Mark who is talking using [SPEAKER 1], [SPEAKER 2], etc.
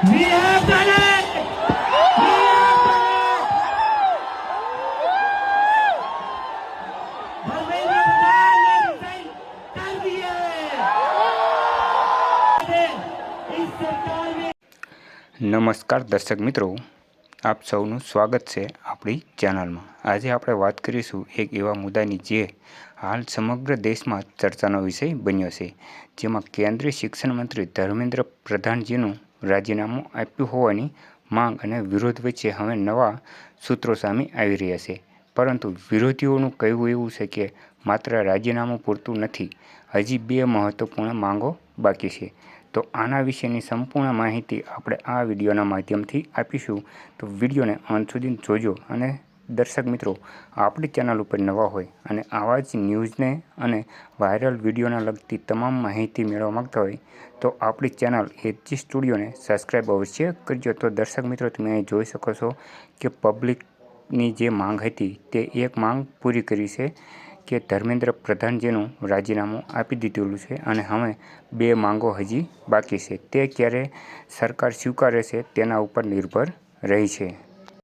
[SPEAKER 1] We have done it! We have done it! Dharmendra Pradhan ने resign कर दिए। इस सरकार में
[SPEAKER 2] નમસ્કાર દર્શક મિત્રો, આપ સૌનું સ્વાગત છે આપણી ચેનલમાં। આજે આપણે વાત કરીશું એક એવા મુદ્દાની જે હાલ સમગ્ર દેશમાં ચર્ચાનો વિષય બન્યો છે, જેમાં કેન્દ્રીય શિક્ષણ મંત્રી ધર્મેન્દ્ર પ્રધાનજીનું રાજીનામું આપ્યું હોવાની માંગ અને વિરોધ વચ્ચે હવે નવા સૂત્રો સામે આવી રહ્યા છે। પરંતુ વિરોધીઓનું કહેવું એવું છે કે માત્ર રાજીનામું પૂરતું નથી, હજી બે મહત્વપૂર્ણ માંગો બાકી છે। તો આના વિશેની સંપૂર્ણ માહિતી આપણે આ વિડીયોના માધ્યમથી આપીશું, તો વિડીયોને અંત સુધી જોજો। અને દર્શક મિત્રો, આપણી ચેનલ ઉપર નવા હોય અને આવા જ ન્યૂઝને અને વાયરલ વિડીયોના લગતી તમામ માહિતી મેળવવા માંગતા હોય તો આપણી ચેનલ એચજી સ્ટુડિયોને સબસ્ક્રાઈબ અવશ્ય કરજો। તો દર્શક મિત્રો, તમે અહીં જોઈ શકો છો કે પબ્લિકની જે માંગ હતી તે એક માંગ પૂરી કરી છે કે ધર્મેન્દ્ર પ્રધાનજીનું રાજીનામું આપી દીધેલું છે અને હવે બે માંગો હજી બાકી છે, તે ક્યારે સરકાર સ્વીકારે છે તેના ઉપર નિર્ભર રહી છે।